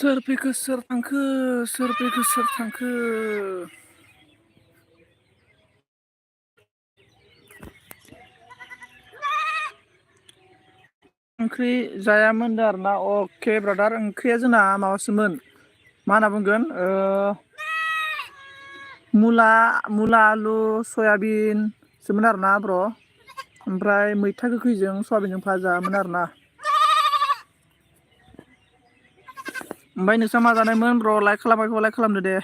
सोर फैखो सोर थांखो सोर फैखो सोर थांखो ओंख्रि जायामोन आरोना अके ब्रादार ओंख्रिया जोंना माबासोमोन मा होनना बुंगोन मुला आलु सयाबिनसोमोन आरोना ब्र ओमफ्राय मैथा गोखैजों सयाबिनजों भाजामोन आरोना ओमफ्राय नोंस्रा मा जानायमोन ब्र लाइक खालामाखैबा लाइक खालामदो दे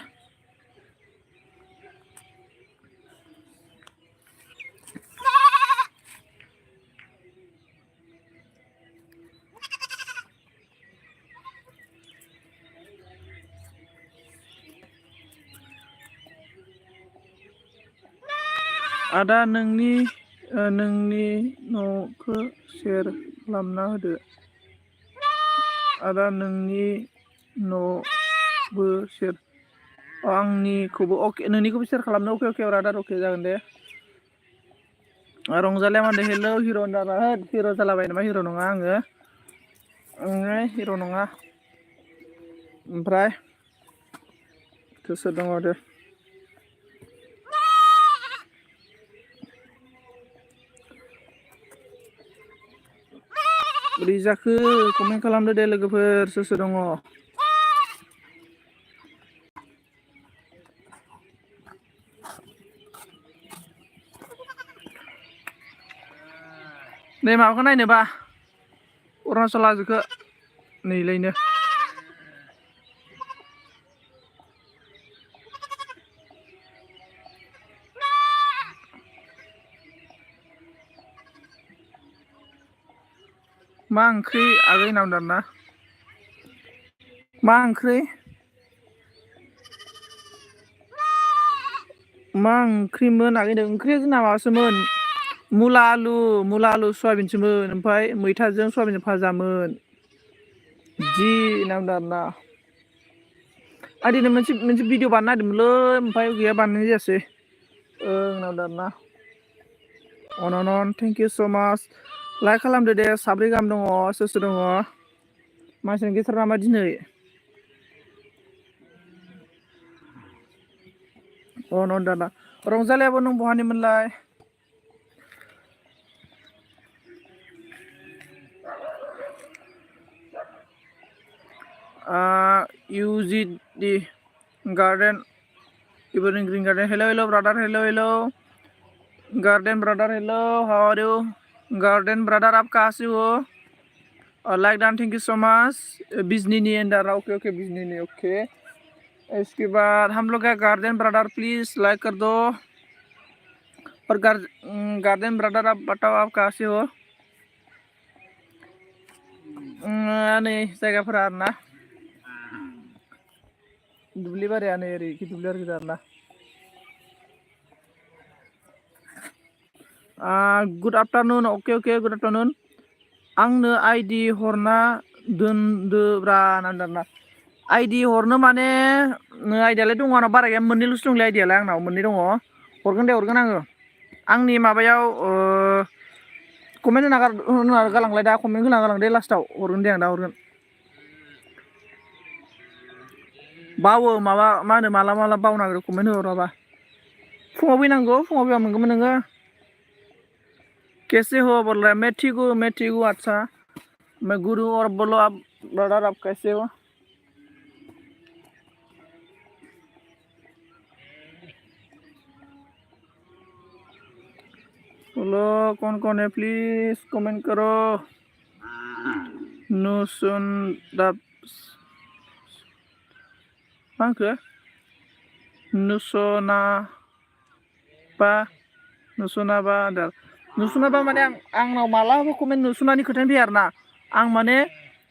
आदा नोंनि न'खौ सेयार खालामना होदो आदा नोंनि न'बो सेयार आंनिखौबो अके नोंनिखौबो सेयार खालामनो अके ब्रादार अके जागोन दे रंजालिया मानदे हेल' हिर' होनदाना हिर' जालाबाय नामा हिर' नङा आङो हिर' नङा ओमफ्राय सोर दङ दे बोरै जाखो कमेन्ट खालामदो दे लोगोफोर सोर दङ नै माबाखौ नायनोबा अरुणाचल हाजोखौ नैलायनो मा ओंख्रि आगै नामदार मा ओंख्रि मा ओंख्रिमोन आगैनो ओंख्रिया जोंना माबासोमोन मुला आलु सयाबिनसोमोन ओमफ्राय मैथाजों सयाबिनजों भाजामोन जि नामदो आरोना आं दिनै मोनसे भिडिअ बानायनो नागिरदोंमोनलै ओमफ्राय गैया बानायनाय जायासै नामदो आरोना अन'न थेंक इउ स' माच लाइक खालामदो दे 3 गाहाम दङ सोर दङ मानसिनि गेजेर नामा दिनै दादा रंजालियाबो नों बहानिमोनलाय UGD garden evening green garden hello brother hello garden brother hello how are you garden brother आप कहाँ से हो like done thank you so much बिजनी अंदर ओके बिजनी ओके इसके बाद हम लोग का गार्डन ब्रदर प्लीज लाइक कर दो और गार्डन ब्रदर आप बताओ आप कहाँ से हो नै जायगाफोरा आरोना दुब्लि बारियानो ओरैखि दुब्लि बारि आरोना गुड आफ्टारनुन अके गुड आफ्टारनुन आंनो आइडि हरना दोनदोब्रा नांदारना आइडि हरनो माने आइडियालाय दङ आंनाव बारा गैया मोननैल'सो दंलै आइडियालाय आंनाव मोननै दङ हरगोन आङो आंनि माबायाव कमेन्ट होना गालांलाय दा कमेन्ट होना गालां दे लास्टाव हरगोन दे आं दा हरगोन बावो माबा मा होनो माला बावनो नागिरो कमेन्ट होहराबा फुङाव फैनांगौ फुङाव फैबा मोनगौमोन नोङो कैसे हो बोल रहा है मैं ठीक हूँ अच्छा मैं गुरु और बोलो आप ब्रदर आप कैसे हो बोलो कौन है प्लीज कमेंट करो नुसुनदाब मा होनखो नुसनाबा माने आंनाव मालाबा कमेन्ट नुसुनानि खोथायानो फैया आरोना आं माने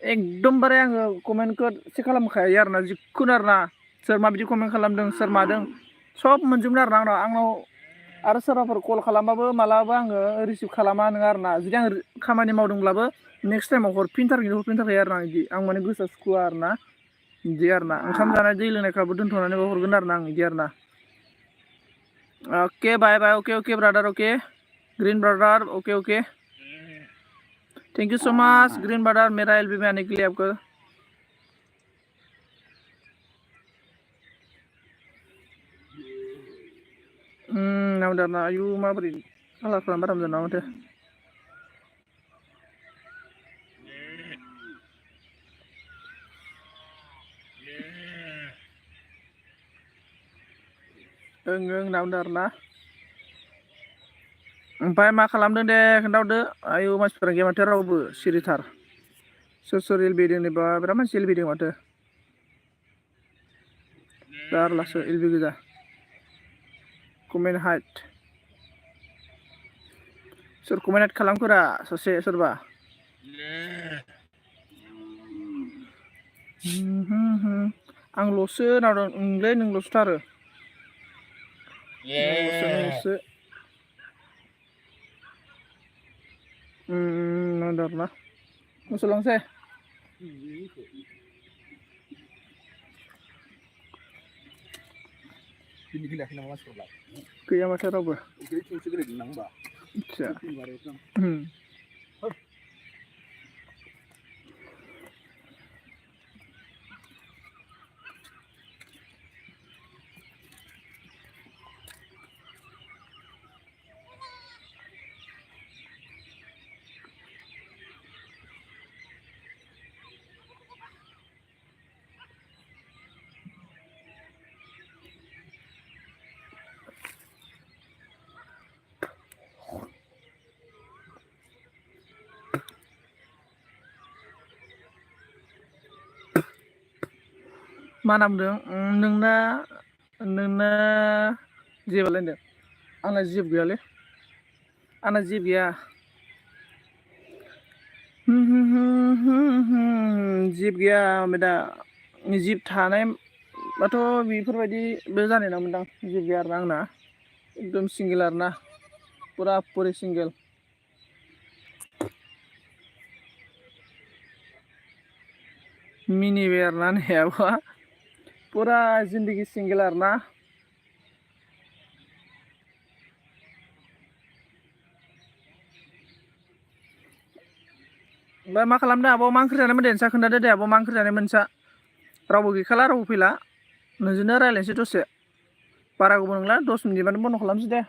एकदमबारे आङो कमेन्टखौ चेक खालामखायो आरोना जिखुनु आरोना सोर माबायदि कमेन्ट खालामदों सोर मादों सब मोनजोबगोन आरोना आंनाव आरो सोरबाफोर कल खालामबाबो मालाबा आङो रिसिभ खालामा नङा आरोना जुदि आं खामानि मावदोंब्लाबो नेक्स्ट टाइमाव हरफिनथारखायो आरोना बिदि आं माने गोसोआव सुखुवा आरोना बिदि आरोना ओंखाम जानाय दै लोंनायफ्राबो दोनथ'नानैबो हरगोन आरोना आं बिदि आरोना okay bye okay brother okay green brother okay thank you so much green brother मेरा एलबी में आने के लिए आपको नांदों आरोना आयु माबोरै कालारफ्रा बारा मोजां नङा माथो ओं नांदों आरोना ओमफ्राय मा खालामदों दे खोन्थाहरदो आयु मानसिफोरा गैया माथो रावबो सिरिथार सोर सोर एलबिदों बा बिराद मानसि एलबिदों माथो जारलासो एलबि गोजा कमेन्ट हाइट सोर कमेन्ट हाइट खालामखोरा सासे सोरबा आंल'सो नावदों नोंलै नोंल'सोथ' आरो नोंल'सो नांदों आरोना मोसौलांसै गैया माथो रावबो आदसा मा नामदों नोंना जेबालाय होनदों आंना जेबो गैयालै आंना जेबो गैया जिब गैया ओमफ्राय दा जिब थानायबाथ' बेफोरबायदिबो जानाय नङामोनदां जिब गैया आरोना आंना एकदम सिंगेल आरोना पुरा पुरि सिंगेल मिनिबाय आरोना नै आब'आ पुरा जिन्दगि सिंगेल आरोना ओमफ्राय मा खालामदों आब' मा ओंख्रि जानाय मोनदों नोंसा खोन्थादो दे आब' मा ओंख्रि जानाय मोनसा रावबो गैखाला रावबो फैला नोंजोंनो रायज्लायनोसै दसे बारा गोबाव नंला 10 मिनिटबानो बन्द' खालामसै दे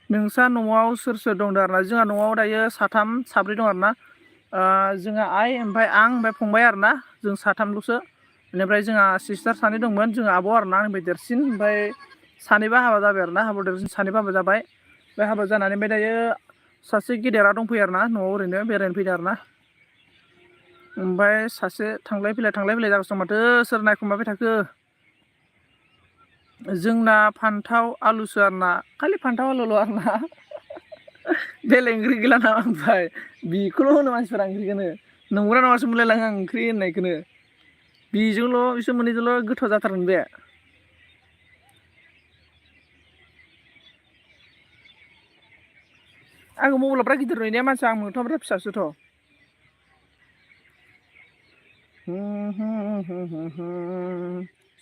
नोंसा न'आव सोर सोर दं आरोना जोंहा न'आव दायो साथाम साब्रै दं आरोना जोंहा आइ ओमफ्राय आं ओमफ्राय फंबाय आरोना जों साथामल'सो बेनिफ्राय जोंहा सिस्टार सानै दंमोन जोंहा आब' आरोना आंनिफ्राय देरसिन ओमफ्राय सानैबा हाबा जाबाय आरोना हाबा देरसिन सानैबा हाबा जाबाय बे हाबा जानानै ओमफ्राय दायो सासे गेदेरा दंफैयो आरोना न'आव ओरैनो बेरायनो फैदों आरोना ओमफ्राय सासे थांलाय फैलाय जागासिनो दं माथो सोर नायखुमाबाय थाखो जोंना फान्थाव आलुसो आरोना खालि फान्थाव आलुल' आरोना बेलेग ओंख्रि गैला नामा ओमफ्राय बेखौल' होनो मानसिफोरा ओंख्रिखौनो नंगौना नङासो मोनलायलाङो आं ओंख्रि होननायखौनो बेजोंल' बिसोर मोननैजोंल' गोथाव जाथारगोन बे आङो मबाइलाव बिराद गिदिर नुयोने मानसिया आं मोगथाङाव बिराद फिसासोथ'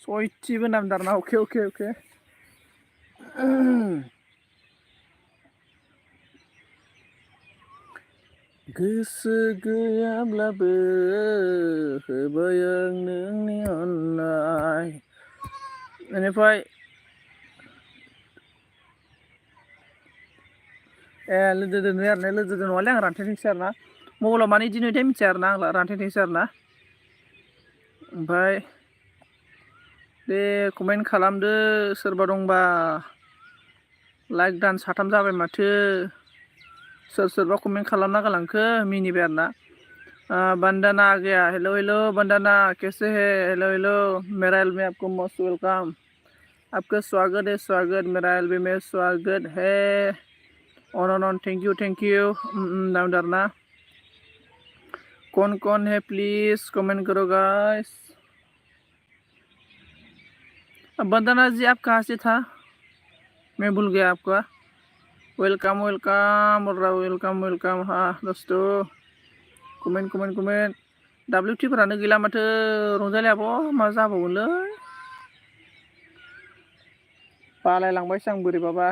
सयथिबो नाम दारना अके गोसो गैयाब्लाबो होबाय आं नोंनि अननाय बेनिफ्राय लोदोदो नुयो आरोना लोदोदो नङालै आं रानथेंथेंसो आरोना मबाइलाव मानो बिदि नुयोथाय मिथिया आरोना आं रानथेंथेंसो आरोना ओमफ्राय दे कमेन्ट खालामदो सोरबा दंबा लाइक दान 3 जाबाय माथो सोरबा कमेन्ट खालामना गालांखो मिनिबाय आरोना बंदना आ गया हेलो बंदना कैसे है हेलो मेरा एल में आपको मोस्ट वेलकम आपका स्वागत है मेरा एल में स्वागत है ऑन थैंक यू नाम डरना कौन है प्लीज कमेंट करो गाइस बंदना जी आप कहाँ से था मैं भूल गया आपका वेलकम हाँ दोस्तों कमेन्ट WT फोरानो गैला माथो रंजालि आब' मा जाबावगोनलै बालायलांबायसो आं बोरैबाबा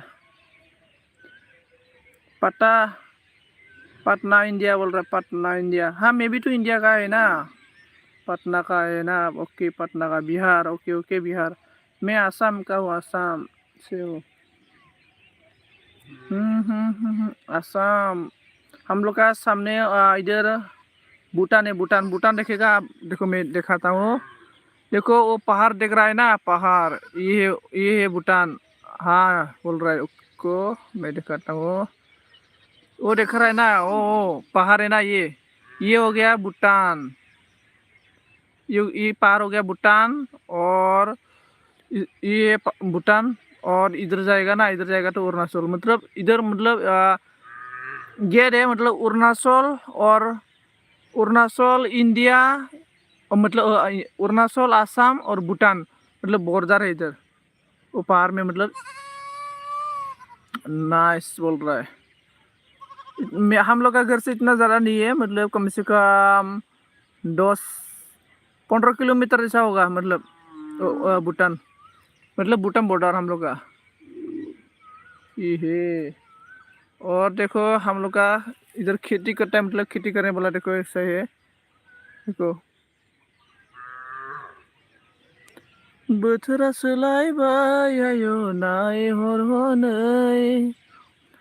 पटना इंडिया बोल रहा है पटना इंडिया हाँ मैं भी तो इंडिया का है ना पटना का है ना ओके पटना का बिहार ओके बिहार मैं आसाम का हूँ आसाम से हूँ असम हम लोग का सामने इधर भूटान है। भूटान भूटान देखेगा आप, देखो मैं दिखाता हूँ। देखो वो पहाड़ दिख रहा है ना, पहाड़ ये है भूटान। हाँ बोल रहा है उसको, मैं दिखाता हूँ। वो देख रहा है ना, ओ पहाड़ है ना, ये हो गया भूटान। ये पार हो गया भूटान, और ये भूटान, और इधर जाएगा ना, इधर जाएगा तो अरुणाचल। मतलब इधर मतलब गेट है, मतलब अरुणाचल इंडिया, और मतलब अरुणाचल आसाम और भूटान, मतलब बॉर्डर है इधर वो पहाड़ में। मतलब नाइस बोल रहा है। हम लोग का घर से इतना ज़्यादा नहीं है, मतलब कम से कम 10-15 किलोमीटर ऐसा होगा। मतलब भूटान, मतलब भूटान बॉर्डर हम लोग का ये है। और देखो हम लोग का इधर खेती करता है, मतलब खेती करने वाला देखो ऐसा है। देखो बोथोरा सोलायबाय आयो नायहर हनै।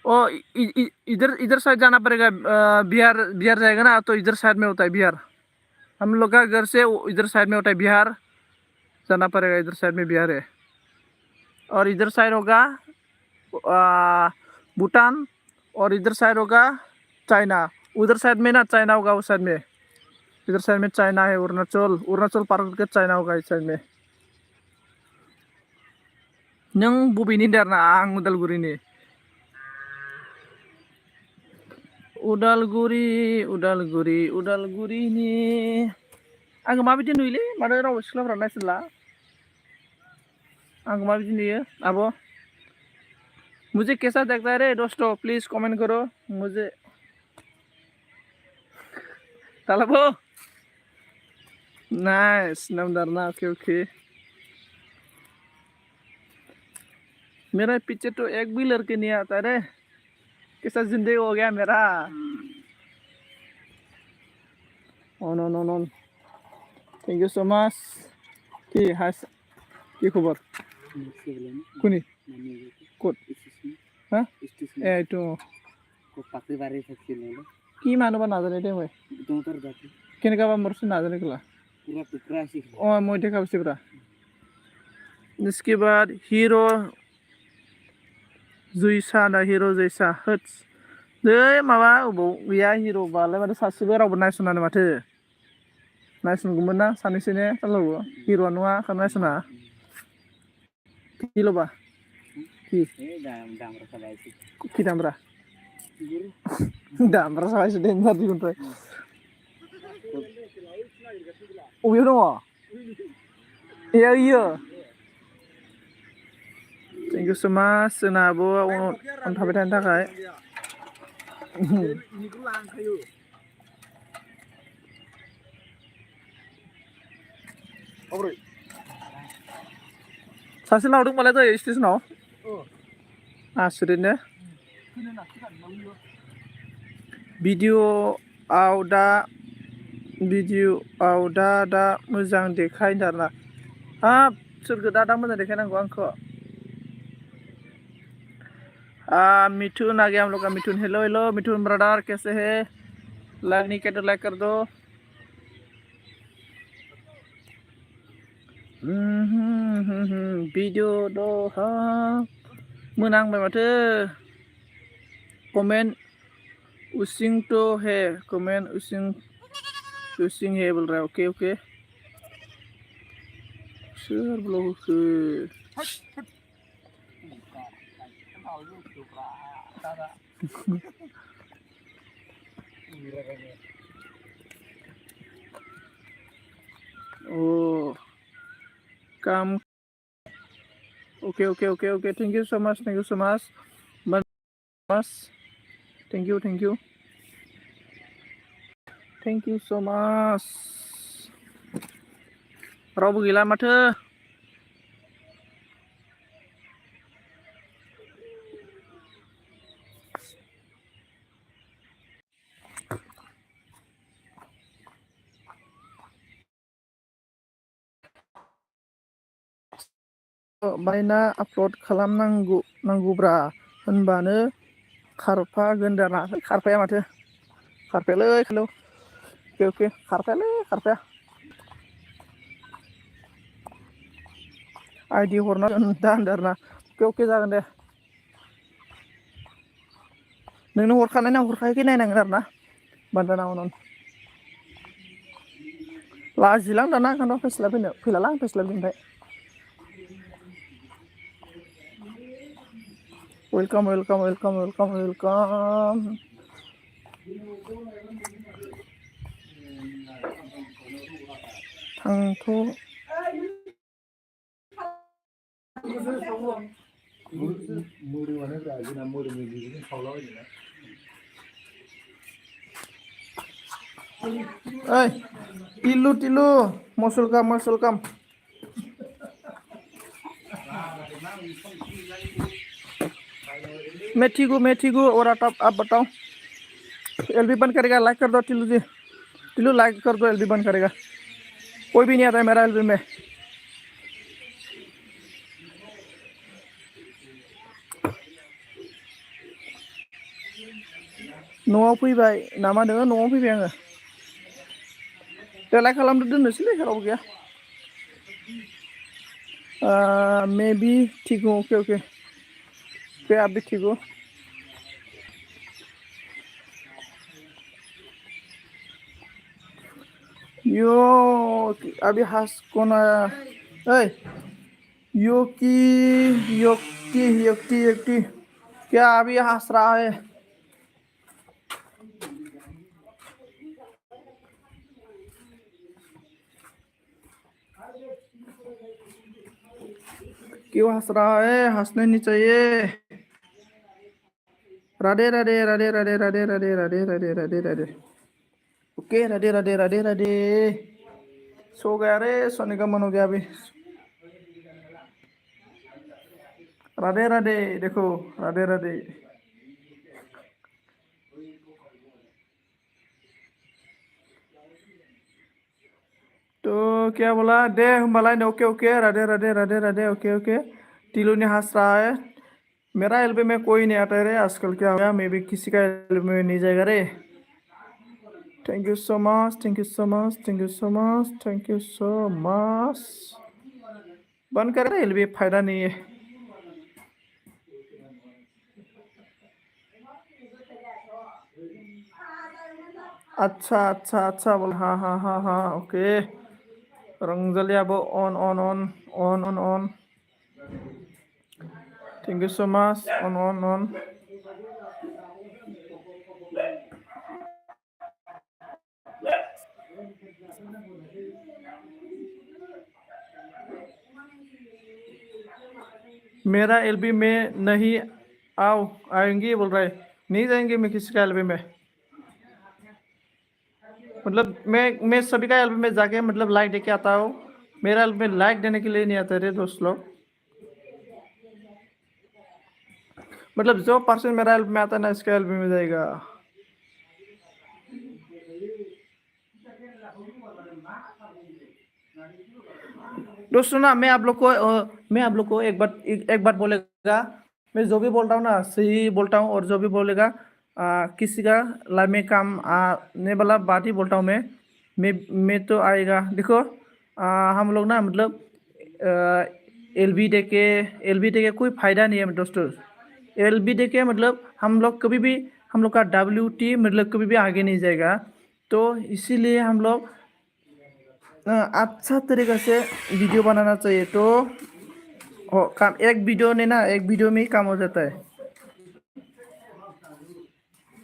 ओ इधर इधर साइड जाना पड़ेगा। बिहार बिहार जाएगा ना, तो इधर साइड में होता है बिहार। हम लोग का घर से इधर साइड में होता है बिहार, जाना पड़ेगा। इधर साइड में बिहार है, और इधर साइड होगा भूटान, और इधर साइड होगा चाइना। उधर साइड में ना चाइना होगा, उस साइड में। इधर साइड में चाइना है, अरुणाचल अरुणाचल पार करके चाइना होगा इस साइड में। नों बबेनि देरना? आं उदालगुरिनि। उदालगुरि उदालगुरि उदालगुरिनि। आंखौ माबायदि नुयोलै, माथो रावबो सिख्लाफ्रा नायसनला। आंखौ माबायदि नुयो आब'? मुझे कैसा देखता है रे दोस्तों, प्लीज कमेंट करो मुझे। तालाबो नाइस नमदारना, ओके ओके। मेरा पीछे तो एक भी लड़के नहीं आता रे, कैसा जिंदगी हो गया मेरा। On on on on thank you so much. কি হাস, কি খবর? কোনি ক'ত? হা এ এইটো কি মানুহ বা নাজানে দে মই। কেনেকুৱা বা মোৰচোন নাজানে কেলা। অঁ মই দেখা পাইছোঁ পুৰা। इसके बाद हीरो जैसा ना, हीरो जैसा होट्स नै माबा अबाव गैया हिर' बालाय माथो सासेबो रावबो नायसनानो माथो। नायसनगौमोन ना सानैसोने तालाबो। हिर'आ नङा खाम नायसना किल'बा কি কি দামরা দামরা সবাই ডেঞ্জার দিগুন তো অবেও দङ इयो इयो। थैंक यू सो माच जोंना आब' अन थाबाय थानो थाखाय। सासे लावदोंबालाय दहाय स्टेसनाव आसुरितनो। भिडिअ'आव दा मोजां देखायदों आरोना। हाब सोरखौ दा मोजां देखायनांगौ आंखौ? मिथुन आ गया हम लोग का। मिथुन हेलो हेलो मिथुन ब्रदर, कैसे है? लाइक नहीं किया तो लाइक कर दो। भिडिअ दो मोनांबाय माथो। कमेन्ट उसिं तो है, कमेन्ट उसिं है बोल रहा है। Okay okay. सोर ब्लग होखो? Oh, come. Okay, okay, okay, okay. Thank you so much. Thank you so much. Mas, thank you, thank you, thank you so much. रावबो गैला माथो। बायना आपल'ड खालामनांगौब्रा होनबानो खारफागोन दाना खारफाया माथो खारफायालै हेलौ अके खारफायालै खारफाया आइडि हरनांगोन दा होनदों आरोना अके जागोन दे नोंनो हरखानाय ना हरखायाखै नायनांगोन आरो ना बान्दाना उनाव लाजिलां दाना ओंखायनोथ' फैलालां फैस्लाबनिफ्राय welcome welcome welcome welcome welcome थांथ' ओइ टिलु टिलु मसलकाम मसलकाम मैं ठीक हूँ और आप बताओ एलबी बंद करेगा लाइक कर दो टिलू जी टिलू लाइक कर दो एलबी बंद करेगा कोई भी नहीं आता है मेरा एलबी में न'आव फैबाय नामा नोङो न'आव फैबाय आङो दे लाइक खालामदो दोननोसैलै रावबो गैया मे बी ठीक हूँ ओके ओके ओके आप भी ठीक हो यो अभी हंस कौन आया ए योकी योक्ति योक्ति योक्ति क्या अभी हंस रहा है क्यों हंस रहा है हंसने नहीं चाहिए राधे राधे राधे राधे राधे राधे राधे राधे राधे राधे ओके राधे राधे राधे राधे सो गया रे सोने का मन हो गया अभी राधे राधे देखो राधे राधे तो क्या बोला दे हमारा okay okay Radhe Radhe Radhe Radhe okay okay Tilu ने हंस रहा है मेरा एल्बम में कोई नहीं आता है रे आजकल क्या हो गया मैं भी किसी का एल्बम में नहीं जाएगा रे thank you so much thank you so much thank you so much thank you so much बंद कर रहे एल्बम फायदा नहीं है अच्छा अच्छा अच्छा बोल हाँ हाँ हाँ हाँ ओके रंगजलिया वो on on on on on on thank you so much on on on मेरा एलबी में नहीं आओ आएंगे बोल रहे नहीं जाएंगे मैं किसी का एलबी में मतलब मैं सभी का एल्बम में जाके मतलब लाइक देके आता हूँ मेरा एल्बम में लाइक देने के लिए नहीं आते रे दोस्त लोग मतलब जो पर्सन मेरा एल्बम में आता है ना इसका एल्बम में जाएगा दोस्तों ना मैं आप लोग को एक बात बोलेगा मैं जो भी बोलता हूँ ना सही बोलता हूँ और जो भी बोलेगा किसी का लाइफ में काम आने वाला बात ही बोलता हूँ मैं तो आएगा देखो हम लोग ना मतलब एलबी दे के कोई फायदा नहीं है दोस्तों एलबी दे के मतलब हम लोग कभी भी हम लोग का WT मतलब कभी भी आगे नहीं जाएगा तो इसीलिए हम लोग अच्छा तरीका से वीडियो बनाना चाहिए तो काम एक वीडियो में ही काम हो जाता है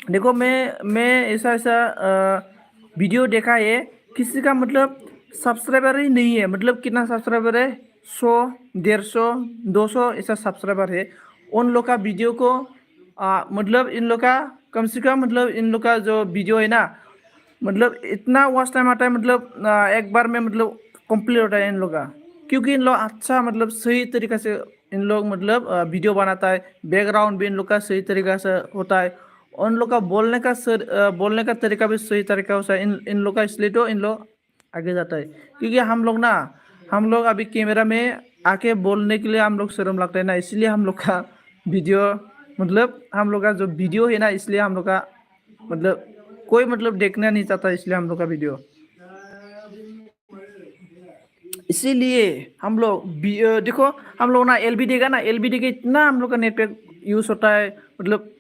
देखो मैं ऐसा ऐसा वीडियो देखा है किसी का मतलब सब्सक्राइबर ही नहीं है मतलब कितना सब्सक्राइबर है 100 150 200 ऐसा सब्सक्राइबर है उन लोग का वीडियो को मतलब इन लोग का कम से कम मतलब इन लोग का जो वीडियो है ना मतलब इतना वॉच टाइम आता है मतलब एक बार में मतलब कंप्लीट होता है इन लोग का क्योंकि इन लोग अच्छा मतलब सही तरीका से इन लोग मतलब वीडियो बनाता है बैकग्राउंड भी इन लोग का सही तरीका से होता है उन लोग का बोलने का तरीका भी सही तरीका होता है इन लोग का इसलिए तो इन लोग आगे जाता है क्योंकि हम लोग अभी कैमरा में आके बोलने के लिए हम लोग शर्म लगता है ना इसलिए हम लोग का वीडियो मतलब हम लोग का जो वीडियो है ना, इसलिए हम लोग का मतलब कोई मतलब देखना नहीं चाहता, इसलिए हम लोग का वीडियो। इसीलिए हम लोग देखो, हम लोग ना एलबीडी का इतना हम लोग का नेटवर्क यूज होता है, मतलब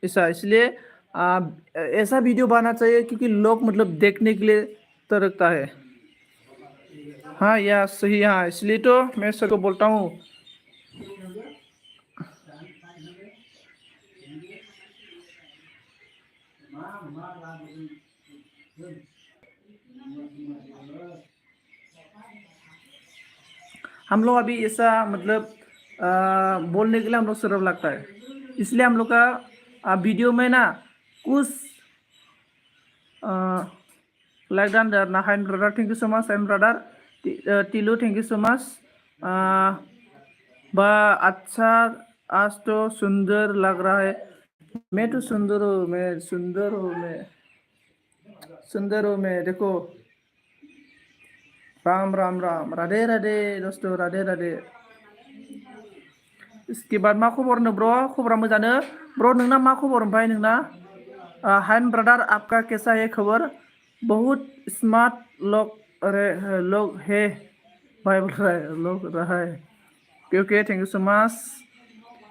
ऐसा। इसलिए ऐसा वीडियो बनाना चाहिए क्योंकि लोग मतलब देखने के लिए तरसता है। हाँ या सही, हाँ, इसलिए तो मैं सर को बोलता हूँ। हम लोग अभी ऐसा मतलब बोलने के लिए हम लोग शर्म लगता है, इसलिए हम लोग का वीडियो में ना कुछ लाइक डान ना। हाइन brother, thank you so much. हाइन brother Tilu, thank you so much. बा अच्छा, आज तो सुंदर लग रहा है। मैं तो सुंदर हूँ, मैं सुंदर हूँ, मैं सुंदर हूँ, मैं देखो। राम राम राम, राधे राधे दोस्तों, राधे राधे। इसके बाद मा खबर नो ब्रो? खबरा मोजानो ब्रो, नोंना मा खबर ओमफ्राय नोंना? हाइन ब्रदर, आपका कैसा है खबर? बहुत स्मार्ट लोग, अरे लोग है भाई, बोल रहा है लोग रहा है। Okay okay, thank you so much.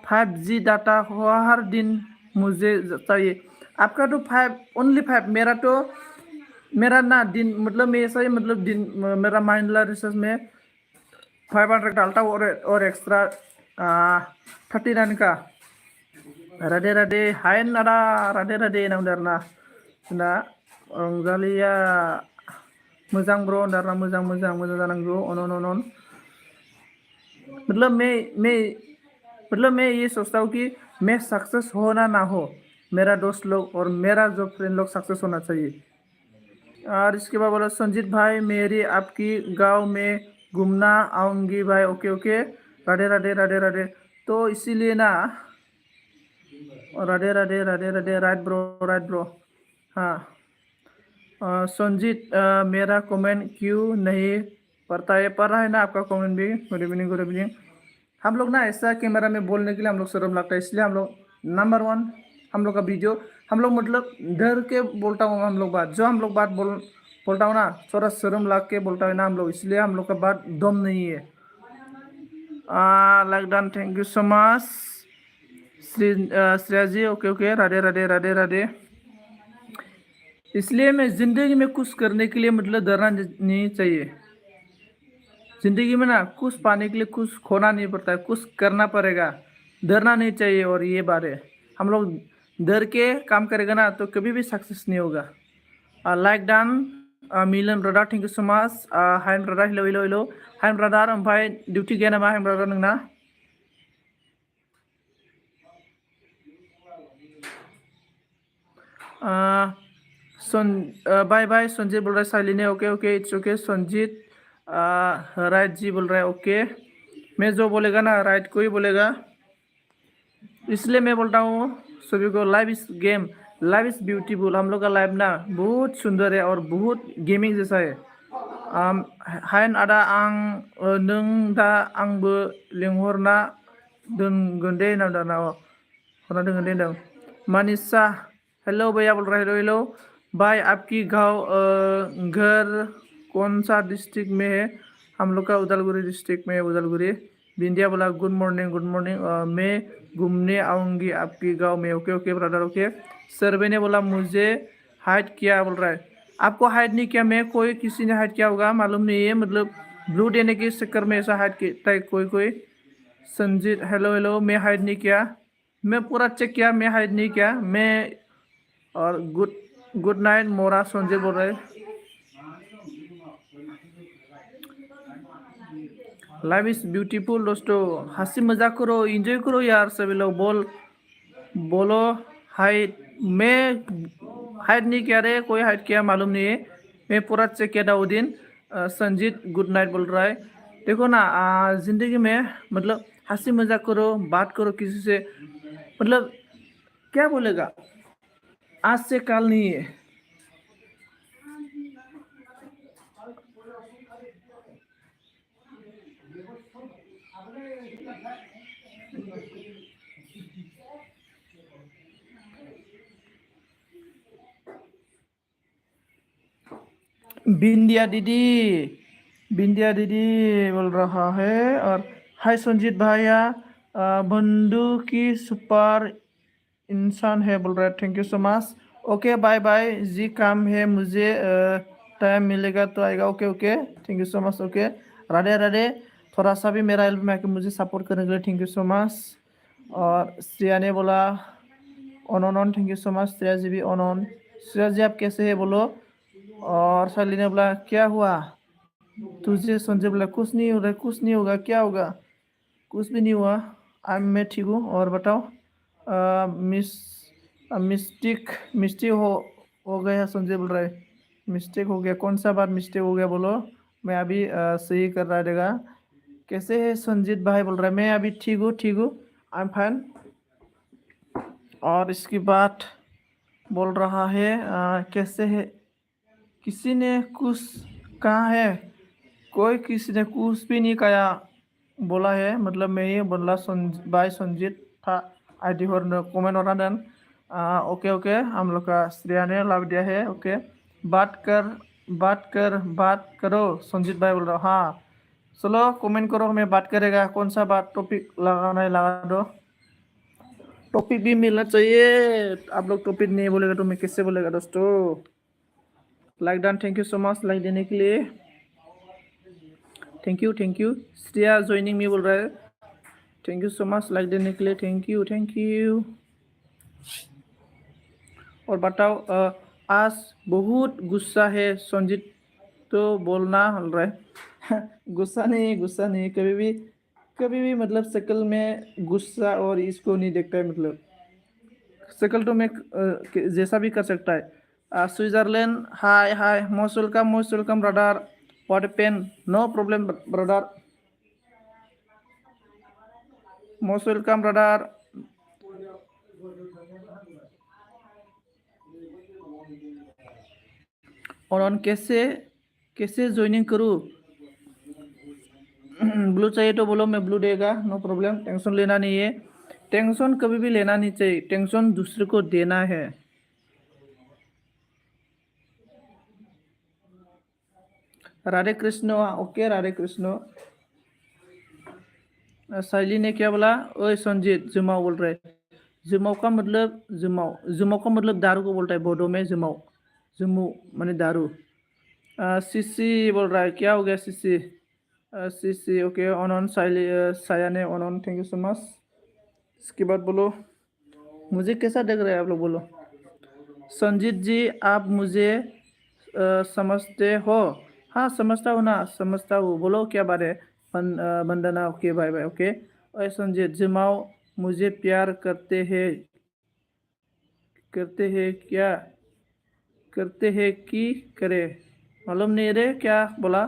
5G data हर दिन मुझे चाहिए। आपका तो 5, ओनली 5। मेरा तो मेरा ना दिन मतलब मैं ऐसा ही मतलब दिन मेरा माइंडला रिसर्च में 500 डालता हूँ और एक्स्ट्रा 39 का। राधे राधे, हाय नादा, राधे राधे नांदरना ना रंजालिया। मोजां ब्रो नांदरना, मोजां मोजां मोजां जानांगौ। अन अन अन अन। मतलब मैं ये सोचता हूँ कि मैं सक्सेस हो ना ना हो, मेरा दोस्त लोग और मेरा जो फ्रेंड लोग सक्सेस होना चाहिए। और इसके बाद बोला संजीत भाई, मेरी आपकी गांव में घूमना आऊंगी भाई। Okay okay, Radhe Radhe Radhe Radhe. तो इसीलिए ना, Radhe Radhe Radhe Radhe, right bro, right bro. हाँ संजीत, मेरा कमेंट क्यों नहीं पढ़ता है? पढ़ रहा है ना आपका कमेंट भी। Good evening, good evening. हम लोग ना ऐसा कैमरा में बोलने के लिए हम लोग शर्म लगता है, इसलिए हम लोग नंबर वन, हम लोग का वीडियो हम लोग मतलब डर के बोलता हूँ। हम लोग बात जो हम लोग बात बोलता हूँ ना, थोड़ा शर्म लग के बोलता है ना हम लोग, इसलिए हम लोग का बात दम नहीं है। Like thank you so much Shreya ji. Okay okay, Radhe Radhe Radhe Radhe. इसलिए मैं जिंदगी में कुछ करने के लिए मतलब डरना नहीं चाहिए। जिंदगी में ना कुछ पाने के लिए कुछ खोना नहीं पड़ता है, कुछ करना पड़ेगा, डरना नहीं चाहिए। और ये बात है, हम लोग डर के काम करेगा ना तो कभी भी सक्सेस नहीं होगा। Like done Milan brother, thank you so much. हाइन ब्रदार, हेलो हेलो हेलो। हाइन ब्रदार, ओमफ्राय डिउटि गैया नामा हाइन ब्रदार नोंना? बाय बाय संजीत बोल रहा है, साइलिन है। Okay okay, it's okay Sanjeet. Right जी बोल रहा है, ओके। मैं जो बोलेगा ना राइट को ही बोलेगा, इसलिए मैं बोलता हूँ सभी को, life is game, life is beautiful. हम लोग का लाइफ ना बहुत सुंदर है और बहुत गेमिंग जैसा है। हाइन आदा, आं नों दा आंबो लिंहरना दोनगोन दे नांदों ना, हरना दोनगोन दे होनदों। मनीषा, हेलो भैया बोल रहा है, हेलो हेलो भाई। आपकी गाँव घर कौन सा डिस्ट्रिक्ट में है? हम लोग का उदालगुरी डिस्ट्रिक्ट में है, उदालगुरी। बिंदिया बोला गुड मॉर्निंग, गुड मॉर्निंग। मैं घूमने आऊँगी आपकी गांव में। Okay okay brother, okay. सर्वे ने बोला मुझे हाइड किया बोल रहा है। आपको हाइड नहीं किया, मैं कोई किसी ने हाइड किया होगा मालूम नहीं है, मतलब ब्लू देने के चक्कर में ऐसा हाइड किया कोई कोई। संजीत, हेलो हेलो, मैं हाइड नहीं किया, मैं पूरा चेक किया, मैं हाइड नहीं किया मैं। और गुड गुड नाइट मोरा, संजय बोल रहे। लाइफ इज ब्यूटीफुल दोस्तों, हंसी मजाक करो, एंजॉय करो यार सभी लोग। बोलो हाइड। मैं हाइड नहीं किया रे, कोई हाइड किया मालूम नहीं है, मैं पूरा चेक किया था वो दिन। संजीत गुड नाइट बोल रहा है। देखो ना, जिंदगी में मतलब हंसी मजाक करो, बात करो किसी से, मतलब क्या बोलेगा, आज से कल नहीं है। बिंदिया दीदी, बिंदिया दीदी बोल रहा है। और हाय संजीत भैया, बंधु की सुपर इंसान है बोल रहा है। Thank you so much. Okay bye bye जी, काम है मुझे, टाइम मिलेगा तो आएगा। Okay okay, thank you so much. Okay, Radhe Radhe. थोड़ा सा भी मेरा हेल्प में आके मुझे सपोर्ट करने के लिए थैंक यू सो मच। और श्रेया ने बोला on, thank you so much Shreya ji भी ऑन। श्रेया जी आप कैसे है बोलो। और शाली ने बोला क्या हुआ तुझे, संजय बोला कुछ नहीं हो रहा, कुछ नहीं होगा, क्या होगा, कुछ भी नहीं हुआ, मैं ठीक हूँ। और बताओ, मिस मिस्टेक मिस्टेक हो गया, संजय बोल रहा है मिस्टेक हो गया, कौन सा बात मिस्टेक हो गया बोलो, मैं अभी सही कर रहा रहेगा। कैसे है संजीत भाई बोल रहा है, मैं अभी ठीक हूँ, ठीक हूँ, आई एम फाइन। और इसकी बात बोल रहा है, कैसे है, किसी ने कुछ कहा है, कोई किसी ने कुछ भी नहीं कहा बोला है, मतलब मैं ये बोला भाई संजीत था आईडी और कमेंट और देन। ओके ओके, हम लोग का श्रेया ने लाभ दिया है। ओके, बात करो संजीत भाई बोल रहा हूँ। हाँ चलो कमेंट करो, हमें बात करेगा, कौन सा बात टॉपिक लगाना है लगा दो। टॉपिक भी मिलना चाहिए, आप लोग टॉपिक नहीं बोलेगा तो मैं कैसे बोलेगा दोस्तों। Like done, thank you so much like देने के लिए, thank you thank you. Shreya joining me बोल रहा है, thank you so much like देने के लिए, थैंक यू थैंक यू। और बताओ, आज बहुत गुस्सा है संजीत तो बोलना हल रहा है। गुस्सा नहीं, कभी भी मतलब शक्ल में गुस्सा और इसको नहीं देखता है, मतलब शक्ल तो मैं जैसा भी कर सकता है। Switzerland, hi hi, most welcome brother, what pain, no problem brother, most welcome brother. और कैसे कैसे ज्वाइनिंग करूँ, ब्लू चाहिए तो बोलो, मैं ब्लू देगा, नो प्रॉब्लम, टेंशन लेना नहीं है, टेंशन कभी भी लेना नहीं चाहिए, टेंशन दूसरे को देना है। राधे कृष्ण, ओके राधे कृष्ण। शैली ने क्या बोला, ओए संजीत जुमाओ बोल रहे, जुमाओ का मतलब जुमाओ का मतलब दारू को बोलता है बोडो में, जुमाओ जुमू माने दारू। सीसी बोल रहा है, क्या हो गया सीसी, सीसी ओके, ऑन शैली, साया ने on, thank you so much. इसके बाद बोलो, मुझे कैसा देख रहे हैं आप लोग बोलो। संजीत जी आप मुझे समझते हो, हाँ समझता हूँ ना, समझता हूँ, बोलो क्या बात है। वंदना, ओके बाय बाय, ओके। और संजीत जमाओ मुझे प्यार करते हैं क्या, करते हैं कि करे, मालूम नहीं रे क्या बोला।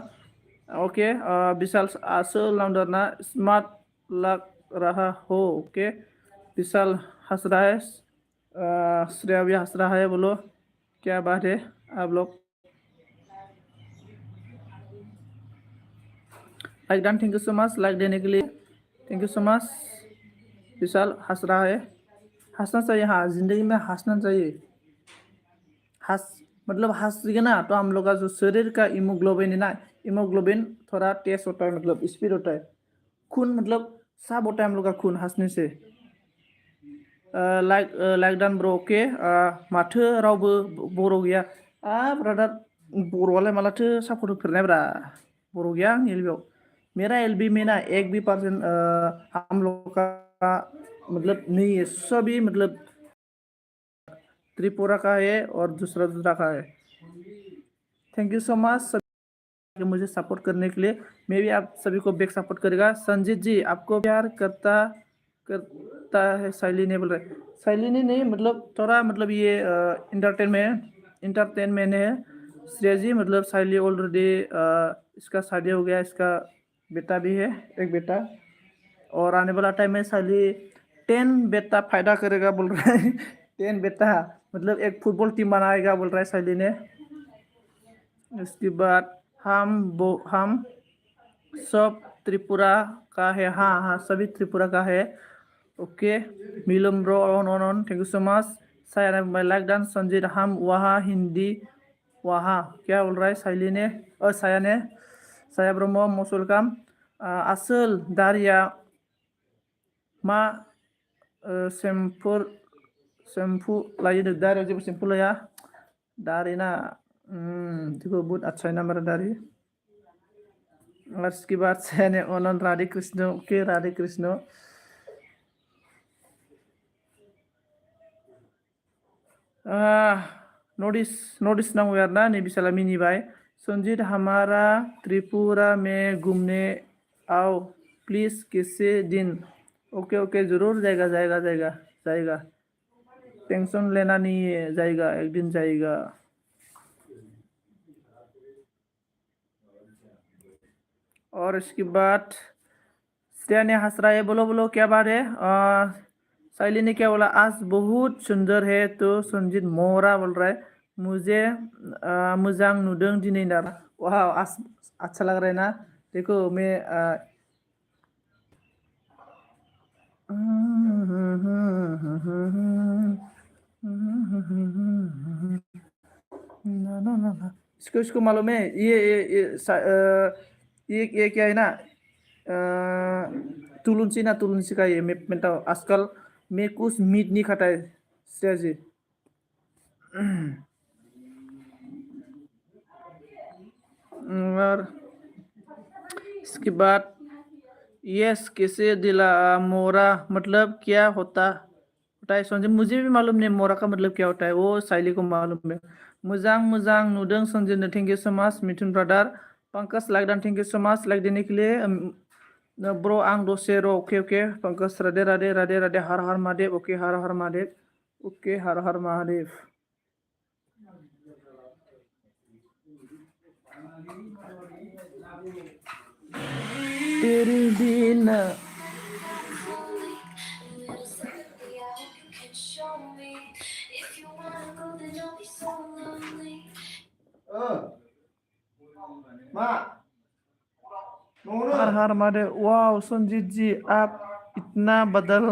ओके, विशाल आसो लाउंडरना स्मार्ट लग रहा हो, ओके। विशाल हंस रहा है, श्रेया भी हंस रहा है, बोलो क्या बात है आप लोग। Like done, thank you so much like देने के लिए, थैंक यू सो मच। विशाल हंस रहा है, हंसना चाहिए, हाँ जिंदगी में हंसना चाहिए। हंस मतलब हंसेगा ना तो हम लोग का जो शरीर का हीमोग्लोबिन है ना, हीमोग्लोबिन थोड़ा तेज होता है, मतलब स्पीड होता है, खून मतलब साफ होता है हम लोग का खून हंसने से। लाइक डान ब्रो, ओके। माथो रावबो बर' गैया, ब्रादार बर'आलाय मालाथो सापर्ट होफेरनाय ब्रा, बर' गैया आंनि एलबियाव, मेरा एलबी में ना 1 भी% हम लोग का मतलब नहीं है, सभी मतलब त्रिपुरा का है और दूसरा दूसरा का है। थैंक यू सो मच कि मुझे सपोर्ट करने के लिए, मैं भी आप सभी को बैक सपोर्ट करेगा। संजीत जी आपको प्यार करता करता है, शैली ने बोल रहे, शैली ने नहीं, मतलब थोड़ा मतलब ये इंटरटेनमेंट है। श्रेया जी मतलब शैली ऑलरेडी इसका शादी हो गया, इसका बेटा भी है, एक बेटा, और आने वाला टाइम में शैली 10 बेटा फायदा करेगा बोल रहा है। 10 बेटा मतलब एक फुटबॉल टीम बनाएगा बोल रहा है शैली ने। इसके बाद हम सब त्रिपुरा का है, हाँ हाँ सभी त्रिपुरा का है, okay. Milam bro on, thank you so much. साया लाइक डांस संजीत हम वहाँ हिंदी वहाँ क्या बोल रहा है साइली ने साया ने साया ब्रह्म मस्ट वेलकाम आसोल दारिया मा सेम्पु लायो दारियाव जेबो सेम्पु लाया दाढ़ी ना देखो बहुत अच्छा है ना मेरा दाढ़ी और इसके बाद से अनंत राधे कृष्ण के राधे कृष्ण नोटिस नांगौ यार ना नहीं बिसाला मिनिबाय संजीत हमारा त्रिपुरा में घूमने आओ प्लीज किसी दिन ओके ओके जरूर जाएगा जाएगा जाएगा जाएगा टेंशन लेना नहीं है जाएगा एक दिन जाएगा और इसके बाद श्रेया ने हंस रहा है बोलो बोलो क्या बात है साइली ने क्या बोला आज बहुत सुंदर है तो संजीत मोरा बोल रहा है मुझे मुजांग नुदों दिनै ना वाह अच्छा लग रहा है ना देखो मैं ना ना ना ना इसको इसको मालूम है ये क्या है ना तुलुंसी का ये मैं तो आजकल मैं कुछ मीट नहीं खाता है श्रेया जी और इसके बाद यस किसे दिला मोरा मतलब क्या होता है संजय मुझे भी मालूम नहीं मोरा का मतलब क्या होता है वो साइली को मालूम है मुजां मुजां नुदों Sanjay thank you so much Mithun brother Pankaj like thank you so much like देने के लिए ब्रो आं दसे र ओके ओके पंकज राधे राधे राधे राधे हर हर महादेव ओके हर हर महादेव ओके हर हर महादेव तेरे बिना हर हर महादेव वाह संजीत जी आप इतना बदल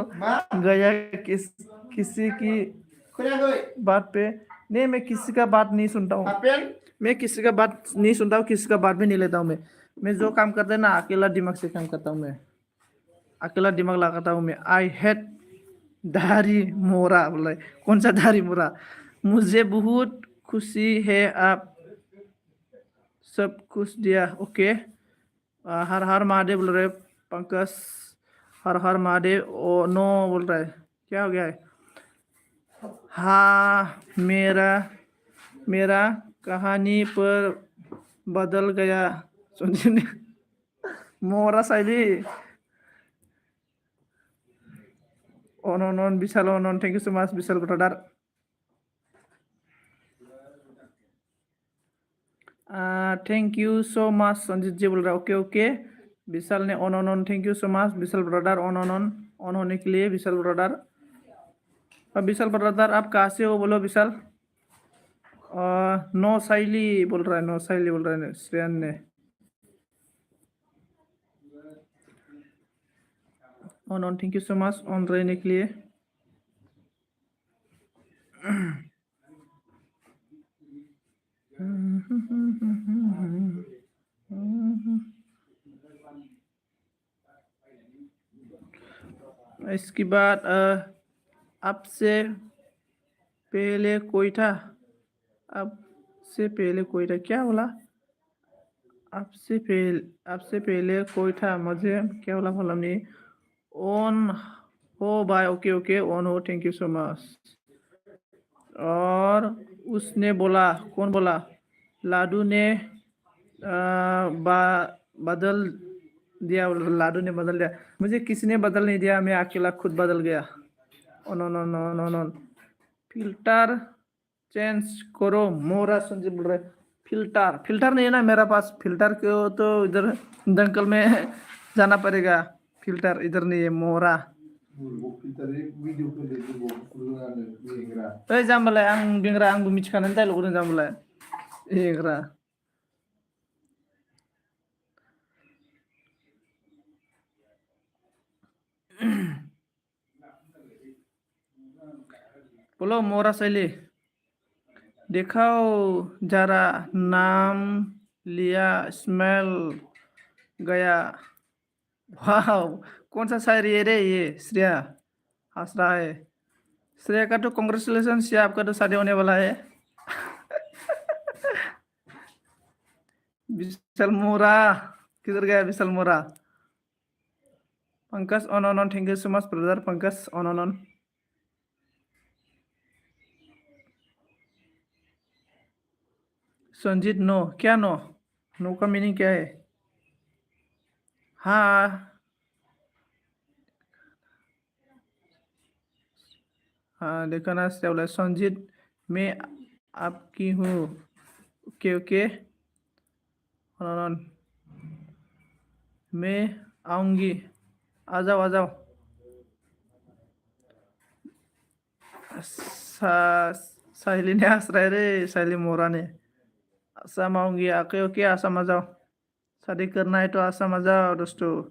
गया किसी की बात पे नहीं मैं किसी का बात नहीं सुनता हूँ मैं किसी का बात नहीं सुनता हूँ किसी का बात भी नहीं लेता हूँ मैं जो काम करता है ना अकेला दिमाग से काम करता हूँ मैं अकेला दिमाग लगाता हूँ मैं आई हेट दाढ़ी मोरा बोला कौन सा दाढ़ी मोरा मुझे बहुत खुशी है आप सब कुछ दिया ओके हर हर महादेव बोल रहे पंकज हर हर महादेव ओ नो बोल रहा है क्या हो गया है हाँ मेरा कहानी पर बदल गया सुनिए मोरा साइली on Vishal on thank you so much Vishal brother thank you so much Sanjeet ji बोल रहा है ओके ओके विशाल ने on thank you so much Vishal brother on होने के लिए विशाल ब्रदर विशाल ब्रदर आप कहाँ से हो बोलो विशाल नो साइली बोल रहा है नो साइली बोल रहा है श्रेयन ने on thank you so much on रहने के लिए इसके बाद आपसे पहले कोई था आपसे पहले कोई था क्या बोला आपसे पहले कोई था मुझे क्या बोला मालूम नहीं ऑन हो भाई ओके ओके ऑन हो थैंक यू सो मच और उसने बोला कौन बोला लाडू ने बदल दिया लाडू ने बदल दिया मुझे किसी ने बदल नहीं दिया मैं अकेला खुद बदल गया oh no no no no no filter change करो मोरा संजय बोल रहे फिल्टर नहीं है ना मेरा पास फिल्टर को तो इधर दंकल में जाना पड़ेगा फिल्टर इधर नहीं है मोरा जाम्बालाय आं बेंग्रा आंबो मिथिखानानै डायलग होदों जाम्बालाय बेंग्रा बोलो मोरा शैली दिखाओ जरा नाम लिया स्मेल गया। वाह, कौन सा शायरी है रे ये? श्रेया हंस रहा है। श्रेया का तो कॉन्ग्रेचुलेशन, आपका तो शादी होने वाला है। विशाल मोरा किधर गया? विशाल मोरा। Pankaj on thank you so much brother Pankaj on. Sanjeet no, क्या नो? नो का मीनिंग क्या है? हाँ हाँ, देखा ना क्या बोला संजीत, मैं आपकी हूँ। ओके ओके, ऑन मैं आऊँगी, आ जाओ आ जाओ। साहिली ने हंस रहा है रे, साहिली मोरा ने। आसाम आऊँगी, आके ओके आसाम आ जाओ। शादी करना है तो आसाम आ जाओ दोस्तों।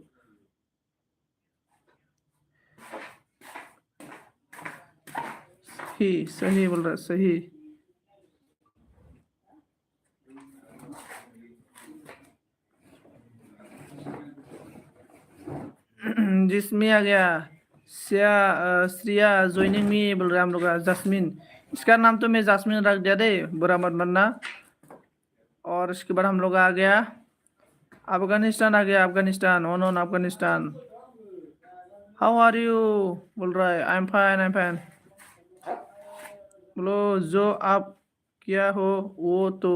सही सही बोल रहा है, सही। जिसमें आ गया श्रिया ज्वाइनिंग मी बोल रहा है हम लोग का। जस्मीन, इसका नाम तो मैं जास्मिन रख दिया दे, बुरा मत मानना। और इसके बाद हम लोग आ गया अफगानिस्तान, आ गया Afghanistan. On Afghanistan. How are you बोल रहा है। I am fine, I am fine. बोलो जो आप क्या हो वो तो।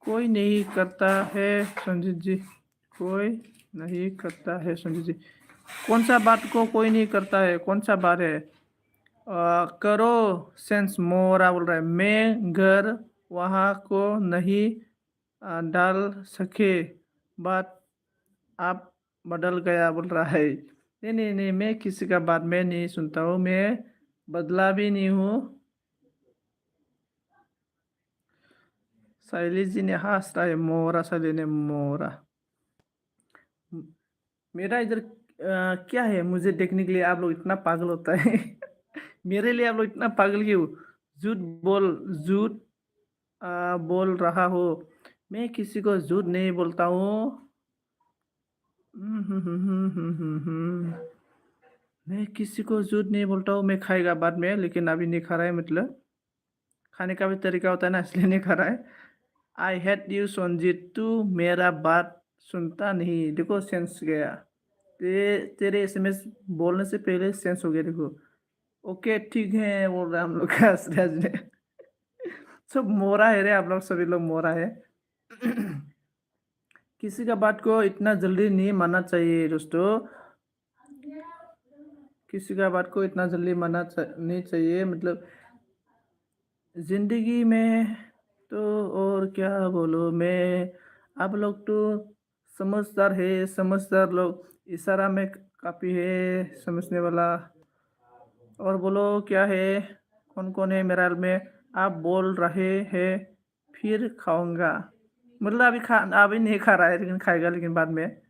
कोई नहीं करता है संजीत जी, कोई नहीं करता है संजीत जी। कौन सा बात को कोई नहीं करता है? कौन सा बात है? करो सेंस मोरा बोल रहा है। मैं घर वहाँ को नहीं डाल सके, बात आप बदल गया बोल रहा है। नहीं नहीं नहीं, मैं किसी का बात मैं नहीं सुनता हूँ, मैं बदला भी नहीं हूँ। शैली जी ने हंस रहा है, मोरा शैली ने मोरा। मेरा इधर क्या है? मुझे देखने के लिए आप लोग इतना पागल होता है। मेरे लिए आप लोग इतना पागल क्यों? झूठ बोल, झूठ बोल रहा हो। मैं किसी को झूठ नहीं बोलता हूँ। मैं किसी को झूठ नहीं बोलता हूँ। मैं खाएगा बाद में, लेकिन अभी नहीं खा रहा है। मतलब खाने का भी तरीका होता है ना, इसलिए नहीं खा रहा है। आई हेट यू संजीत, तू मेरा बात सुनता नहीं। देखो सेंस गया, तेरे एसएमएस बोलने से पहले सेंस हो गया देखो। ओके ठीक है बोल रहा है हम लोग का सिराज ने। सब मोरा है रे, आप लोग सभी लोग मोरा है। किसी का बात को इतना जल्दी नहीं मानना चाहिए दोस्तों। किसी का बात को इतना जल्दी मानना नहीं चाहिए। मतलब जिंदगी में तो और क्या बोलो मैं। आप लोग तो समझदार है, समझदार लोग। इशारा में काफी है समझने वाला। और बोलो क्या है? कौन कौन है मेरा में? आप बोल रहे हैं फिर खाऊंगा। मतलब अभी नहीं खा रहा है, लेकिन खाएगा, लेकिन बाद में।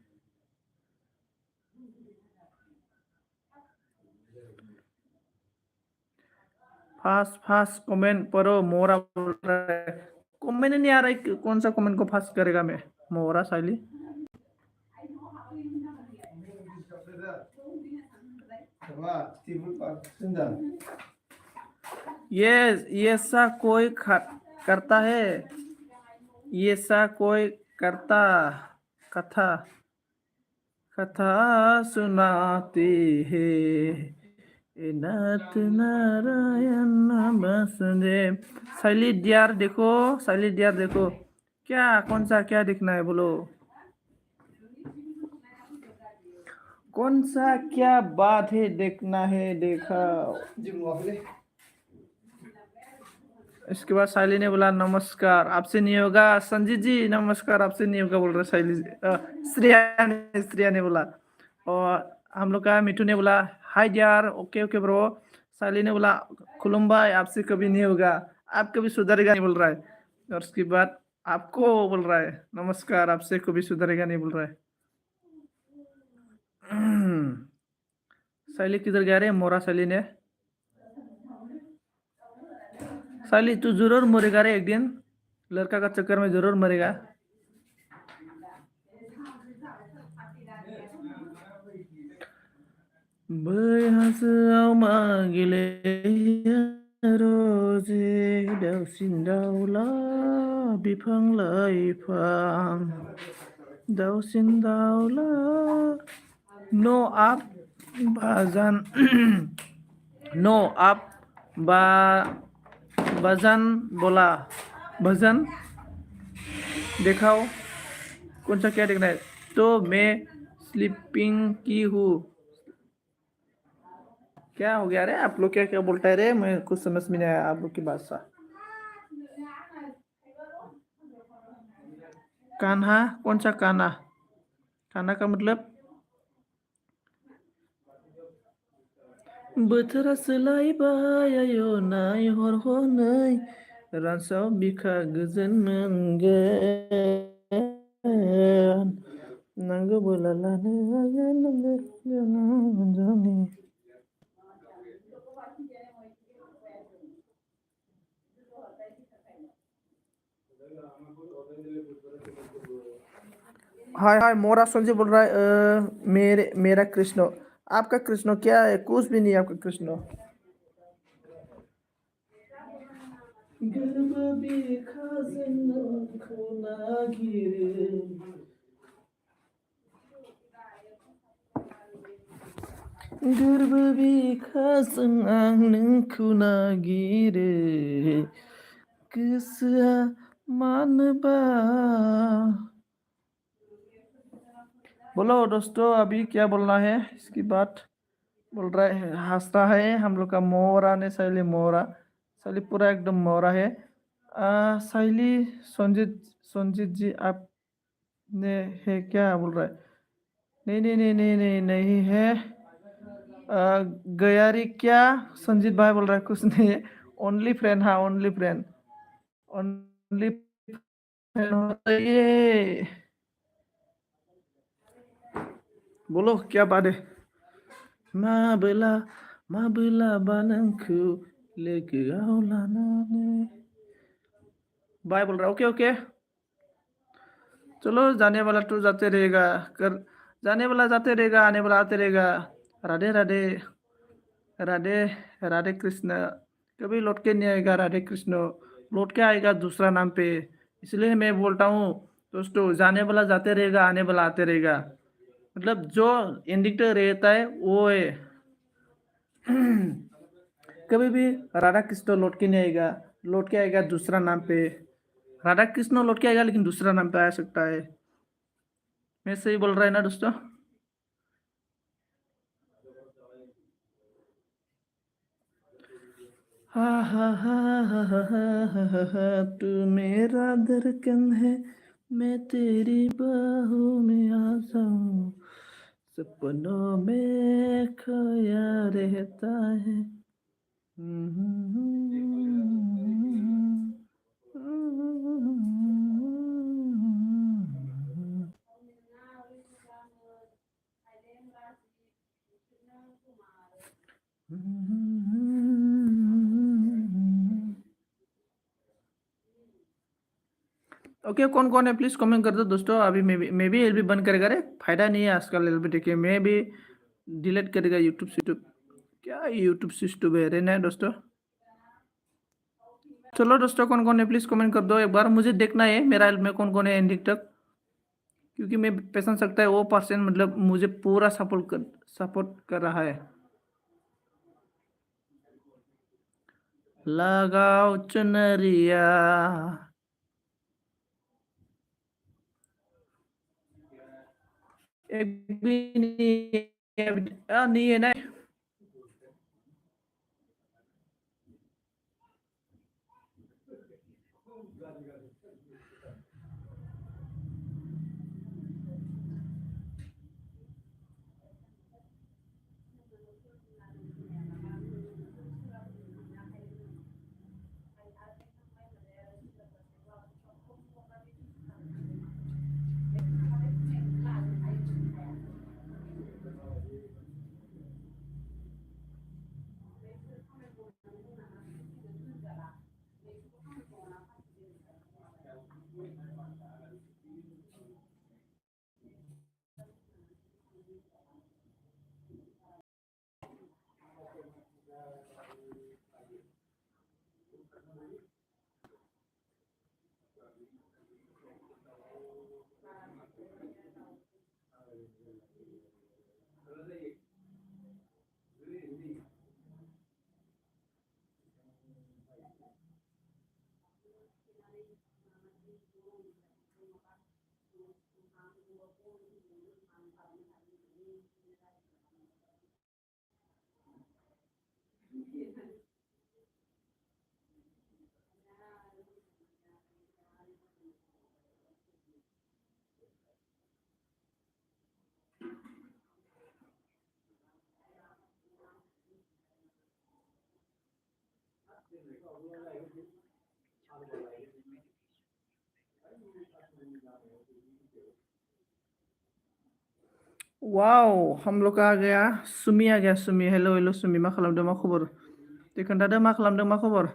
फास्ट फास्ट कमेंट पढ़ो, मोरा बोल रहा है। कमेंट नहीं आ रहा है, कौन सा कमेंट को फास्ट करेगा मैं? मोरा साइली। ये सा कोई करता है? ये सा कोई करता? कथा कथा सुनाती है नाथ नारायण वासुदेव। शैली डियर देखो, शैली डियर देखो। क्या कौन सा क्या दिखना है बोलो? कौन सा क्या बात है देखना है? देखा। इसके बाद साइली ने बोला नमस्कार, आपसे नहीं होगा संजीत जी, नमस्कार आपसे नहीं होगा बोल रहा साइली। श्रेया ने बोला। और हम लोग का मिठू ने बोला हाय यार, ओके ओके ब्रो। साली ने बोला खुलुमबाई आपसे कभी नहीं होगा, आप कभी सुधरेगा नहीं बोल रहा है। और उसके बाद आपको बोल रहा है नमस्कार आपसे कभी सुधरेगा नहीं बोल रहा है। साली किधर गया रे मोरा साली ने। साली तू जरूर मरेगा रे एक दिन, लड़का का चक्कर में जरूर मरेगा। बैहासोआव मागिले रोजे दाउसिन दाउला बिफां लाइफां दाउसिन दाउला नो आप बाजान नो आप बा भजन बोला भजन दिखाओ कौन सा क्या देखना है। तो मैं स्लीपिंग की हूँ। क्या हो गया रे आप लोग क्या क्या बोलता है रे, मैं कुछ समझ में नहीं आया आप लोग की भाषा। कान्हा कौन सा कान्हा, कान्हा का मतलब बोथोरा सोलायबाय आयौ नायहर हनै रानसाव बिखा गोजोन मोनगोन नांगौ बोला लानो हागोन नोंगौ हाय हाय मोरा संजय बोल रहा है मेरा कृष्ण। आपका कृष्ण क्या है, कुछ भी नहीं आपका कृष्ण। गर्व बिखाजों नागिरो गोरबो बिखाजों आं नोंखौ नागिरो गोसोआ मानोबा। बोलो दोस्तों अभी क्या बोलना है इसकी बात। बोल रहा है हंसता है हम लोग का मोरा ने शैली मोरा, शैली पूरा एकदम मोरा है। शैली संजीत संजीत जी आपने है क्या बोल रहा है। नहीं नहीं नहीं नहीं नहीं नहीं है। गयारी क्या संजीत भाई बोल रहा है कुछ नहीं है। ओनली फ्रेंड, हाँ ओनली फ्रेंड, ओनली फ्रेंड होता है ये। बोलो क्या बात है। माबोला माबोला बानंखौ लोगोआव लानानै बाय बोल रहा है। ओके ओके चलो जाने वाला तो जाते रहेगा, कर जाने वाला जाते रहेगा आने वाला आते रहेगा। राधे राधे राधे राधे कृष्ण। कभी लौट के नहीं आएगा राधे कृष्ण, लौट के आएगा दूसरा नाम पे। इसलिए मैं बोलता हूँ दोस्तों जाने वाला जाते रहेगा आने वाला आते रहेगा, मतलब जो एंडिंग तक रहता है वो है। कभी भी राधा कृष्ण लौट के नहीं आएगा, लौट के आएगा दूसरा नाम पे। राधा कृष्ण लौट के आएगा लेकिन दूसरा नाम पे आ सकता है। मैं सही बोल रहा है ना दोस्तों। हा हा हा हा हा हा हा हा तू मेरा धड़कन है मैं तेरी बाहों में आ जाऊं सपनों में खोया रहता है। ओके कौन कौन है प्लीज कमेंट कर दो दोस्तों। अभी मैं भी एलबी बंद करेगा रे, फायदा नहीं है आजकल एलबी देखिए, मैं भी डिलीट करेगा यूट्यूब से। यूट्यूब क्या यूट्यूब सिस्टम है रे ना दोस्तों। चलो दोस्तों कौन कौन है प्लीज कमेंट कर दो, एक बार मुझे देखना है मेरा में कौन कौन है एंडिंग तक, क्योंकि मैं पसंद सकता है वो पर्सन मतलब मुझे पूरा सपोर्ट कर रहा है। लगाओ चुनरिया एक भी नहीं है ना। वाव हम लोग आ गया सुमि आ गया सुमि हेलो हेलो सुमि मा खालामदों मा खबर दे खोन्थादो मा खालामदों मा खबर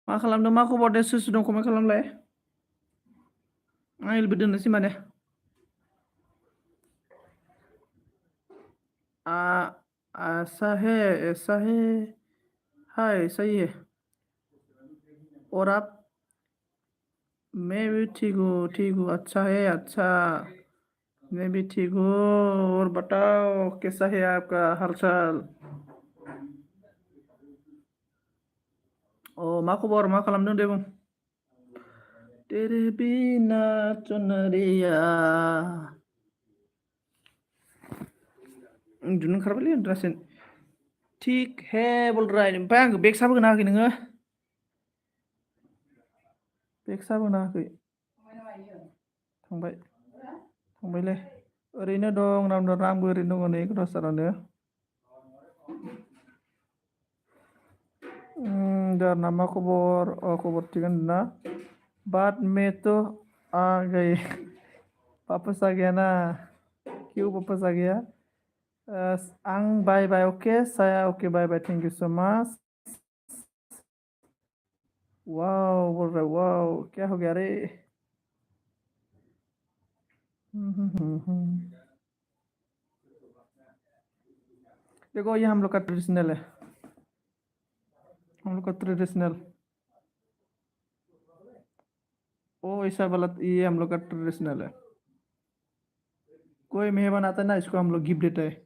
मा खालामदों मा खबर दे सोर सोर दं कमेन्ट खालामलाय आं एलबो दोननोसै माने ऐसा है हाय सही है और आप मैं भी ठीक हूँ अच्छा है अच्छा मैं भी ठीक हूँ और बताओ कैसा है आपका हालचाल ओ मा खबर मा खालामदों दे बुं तेरे बिना चुनरिया उन्दुनो ओंखारबायलै उन्दुनांसिगोन थिक हे बलराय ओमफ्राय आंखौ बेग साबो होना होआखै नोङो बेग साबो होना होआखै थांबायलै ओरैनो दं नामदारा आंबो ओरैनो दङ नै क्लासारावनो दारना मा खबर खबर थिगानो ना बाद में तो आ गए वापस आ गया ना क्यों वापस आ गया आं बाय बाय ओके साया okay bye bye thank you so much wow बोल रहा है वाओ क्या हो गया रे देखो ये हम लोग का ट्रेडिशनल है हम लोग का ट्रेडिशनल ओ ऐसा वाला ये हम लोग का ट्रेडिशनल है कोई मेहमान आता है ना इसको हम लोग गिफ्ट देते हैं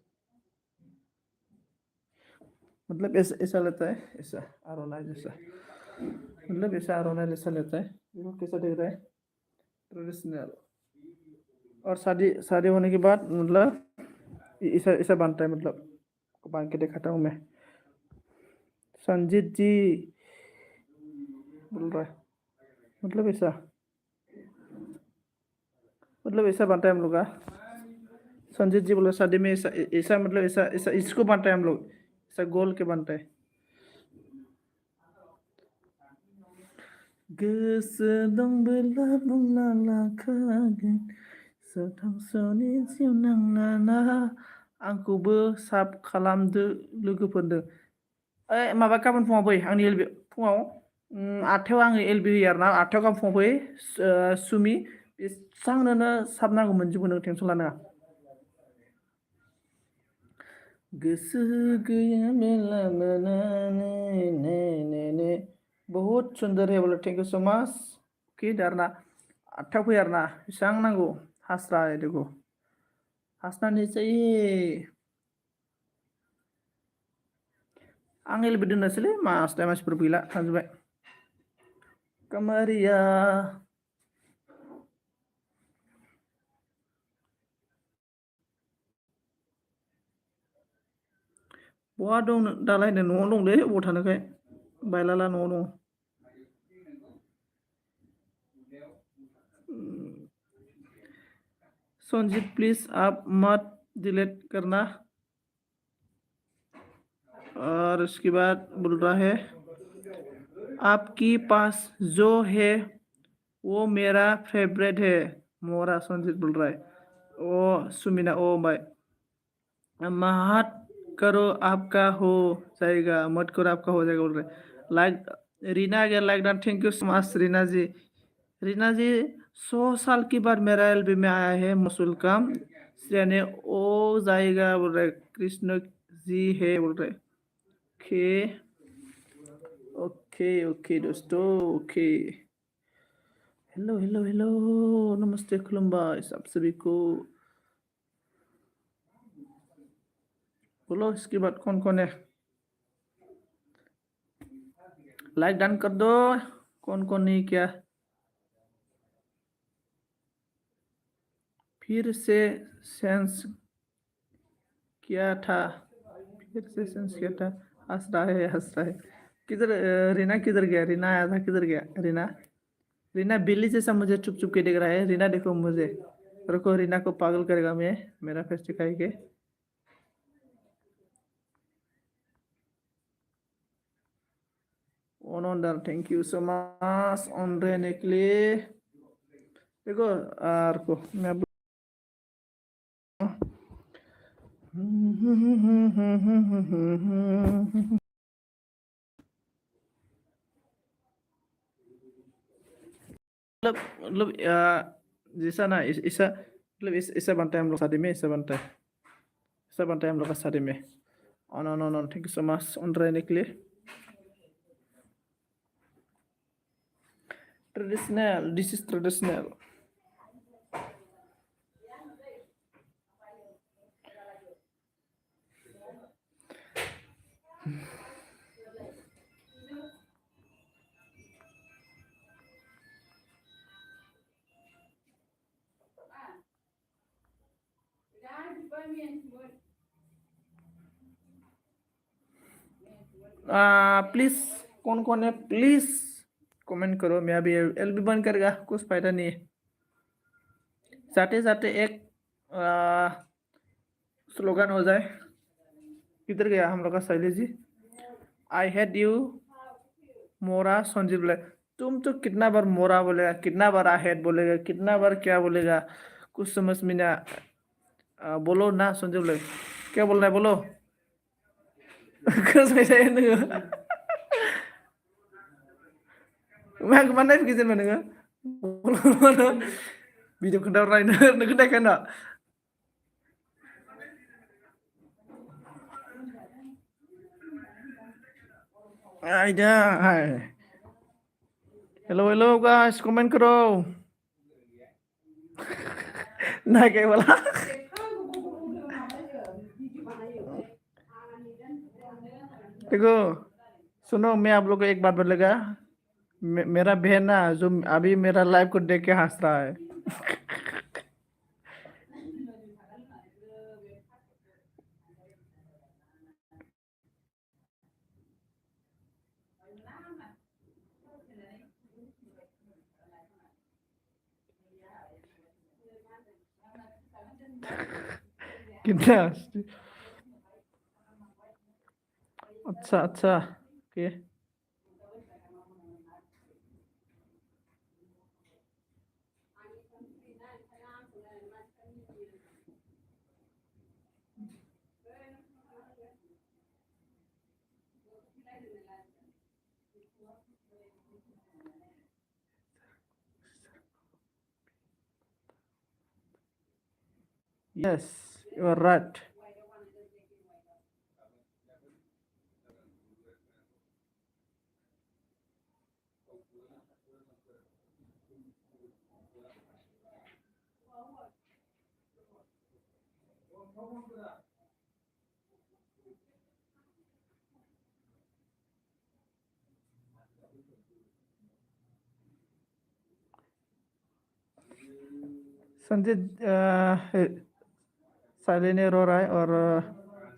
मतलब ऐसा ऐसा लेता है ऐसा आरोनाई जैसा मतलब ऐसा आरोनाई जैसा लेता है देखो कैसा दिख रहा है ट्रेडिशनल और शादी शादी होने के बाद मतलब ऐसा ऐसा बनता है मतलब बांध के दिखाता हूँ मैं संजीत जी बोल रहा है मतलब ऐसा बनता है हम लोग का संजीत जी बोला शादी में ऐसा ऐसा मतलब ऐसा ऐसा इसको बनता है हम लोग ऐसा गोल के बनता है गोसो दंबोला बुंना लाखागोन सोथांसोनि जिउ नांलाना आंखौबो साब खालामदो लोगोफोरदो माबा गाबोन फुङाव फै आंनि एलबि फुङाव 8थायाव आङो एलबि होयो आरोना 8थायाव गाबोन फुङाव फै सुमि बेसांनोनो साब नांगौ मोनजोबो नों टेनसन लानाङा गोसो गैया मेला मोनानै ने ने ने बहुत सुंदर है बोले थैंक यू सो मच कि दारना 8थायाव फै आरोना बेसेबां नांगौ हास्रा देखो हास्रानि चाहिए आं एलबि दोननोसैलै मासथाय मानसिफोर गैला थांजोब्बाय कामारिया बहा दं दालाय न'आव दंलै बबाव थानोखाय बायलाला न'आव दं संजीत प्लीज आप मत डिलीट करना और उसके बाद बोल रहा है आपकी पास जो है वो मेरा फेवरेट है मोरा संजीत बोल रहा है ओ सुमिना ओ भाई मत करो आपका हो जाएगा मत करो आपका हो जाएगा बोल रहे लाइक रीना आ गया like done thank you so much Reena ji 100 साल की बार मेरा एल्बम में आया है मसूल काम ने ओ जाएगा बोल रहे कृष्ण जी है बोल रहे। ओके ओके ओके दोस्तों ओके। हेलो हेलो हेलो नमस्ते खुलुमबाय सब सभी को। बोलो इसके बाद कौन कौन है, लाइक डन कर दो। कौन कौन नहीं किया, फिर से सेंस किया था, फिर से सेंस किया था। हंस रहा है हंस रहा है। किधर रीना किधर गया, रीना आया था किधर गया रीना। रीना बिल्ली जैसा मुझे चुप चुप के देख रहा है। रीना देखो मुझे, रुको रीना को पागल करेगा मैं, मेरा फेस दिखाई के। On on thank you so much on रहने के लिए। देखो रुको मैं अब मतलब जैसा ना ऐसा मतलब ऐसा बनता है हम लोग शादी में, ऐसा बनता है, ऐसा बनता है हम लोग का शादी में। On on on on thank you so much on रहने के लिए। Traditional this is traditional. Please कौन कौन है प्लीज कमेंट करो। मैं अभी एल भी बंद करेगा, कुछ फायदा नहीं है। जाते जाते एक स्लोगन हो जाए। किधर गया हम लोग का Shailesh ji. I hate you मोरा संजीव बोले। तुम तो कितना बार मोरा बोलेगा, कितना बार आई हेट बोलेगा, कितना बार क्या बोलेगा, कुछ समझ में ना। बोलो ना संजीव बोले, क्या बोलना है बोलो। कुछไม่ใช่นึง मा mana bikin mana nga mana video kendal rainer nagenda kana idea है। हेलो हेलो गाइस कमेंट करो ना क्या बोला। देखो सुनो मैं आप लोग को एक बात बोलेगा। मेरा बहन ना जो अभी मेरा लाइव को देख के हंस रहा है। कितना अच्छा अच्छा okay. Yes you are right. Sanjay silent रो रहा है और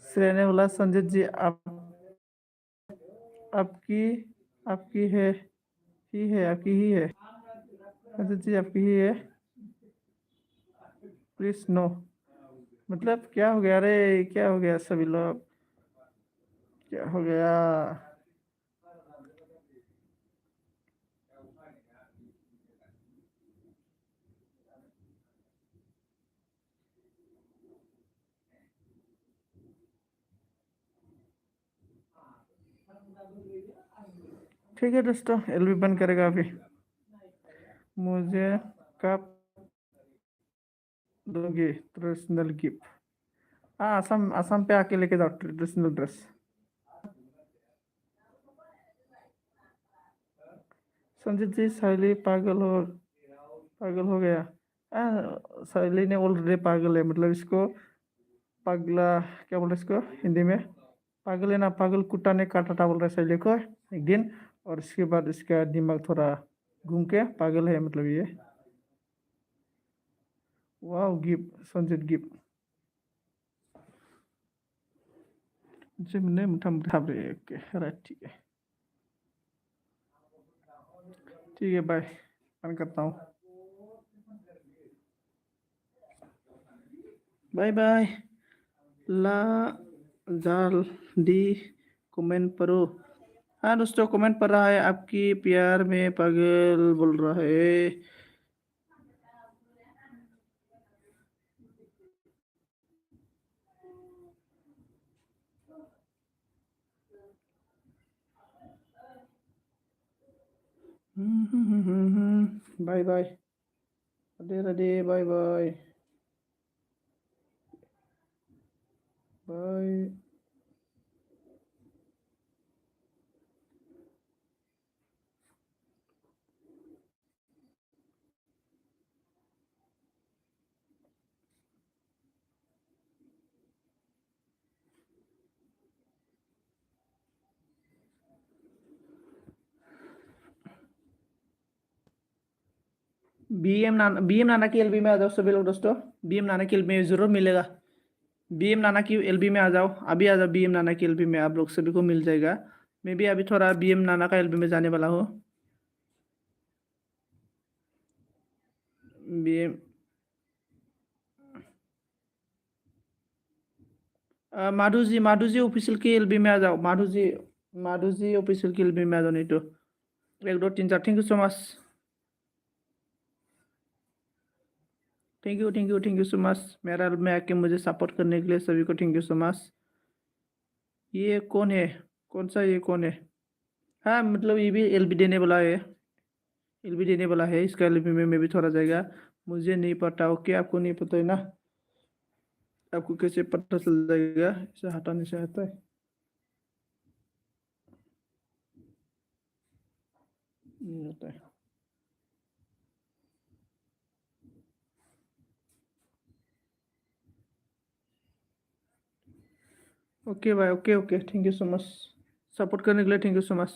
श्रेय ने बोला संजय जी आप आपकी आपकी है ही है आपकी ही है संजय जी आपकी ही है प्लीज नो। मतलब क्या हो गया रे, क्या हो गया सभी लोग, क्या हो गया। ठीक है दोस्तों एल भी बंद करेगा अभी। मुझे कब दोगे पर्सनल गिफ्ट। हाँ, आसाम आसाम पे आके लेके जाओ ट्रेडिशनल ड्रेस। संजीत जी, साइली पागल हो गया। साइली ने ऑलरेडी पागल है, मतलब इसको पगला, क्या बोल रहे हैं इसको हिंदी में? पागल है ना, पागल कुत्ता ने काटा था बोल रहे शैली को एक दिन। और इसके बाद इसका दिमाग थोड़ा घूम के पागल है, मतलब ये। वाह, गिप संजीत गिप। जी मैंने मुठा मुठा ओके राइट, ठीक है। ठीक है, बाय। बंद करता हूँ। Bye bye. ला जाल डी कमेंट पढ़ो। हाँ दोस्तों, कमेंट पढ़ रहा है, आपकी प्यार में पागल बोल रहा है। Bye bye. Radhe Radhe, bye bye. Bye. BM नाना की एलबी में आ जाओ सभी लोग दोस्तों। बीएम नाना की एलबी में जरूर मिलेगा। बीएम नाना की एलबी में आ जाओ, अभी आ जाओ बीएम नाना की एलबी में, आप लोग सभी को मिल जाएगा। मैं भी अभी थोड़ा बीएम नाना का एलबी में जाने वाला हूँ। बीएम माधु जी ऑफिशियल की एलबी में आ जाओ। माधु जी ऑफिशियल की एलबी में आ जाओ, नहीं तो 1 2 3 4। Thank you so much. Thank you so much, मेरा में आके मुझे सपोर्ट करने के लिए सभी को थैंक यू सो मच। ये कौन है? कौन सा ये कौन है? हाँ, मतलब ये भी एलबी देने वाला है। एलबी देने वाला है, इसका एलबी में मैं भी थोड़ा जाएगा। मुझे नहीं पता, ओके, आपको नहीं पता है ना? आपको कैसे पता चल जाएगा? इसे हटाने से आता है। नहीं होता है। ओके भाई, okay okay, thank you so much. Support करने के लिए थैंक यू सो मच।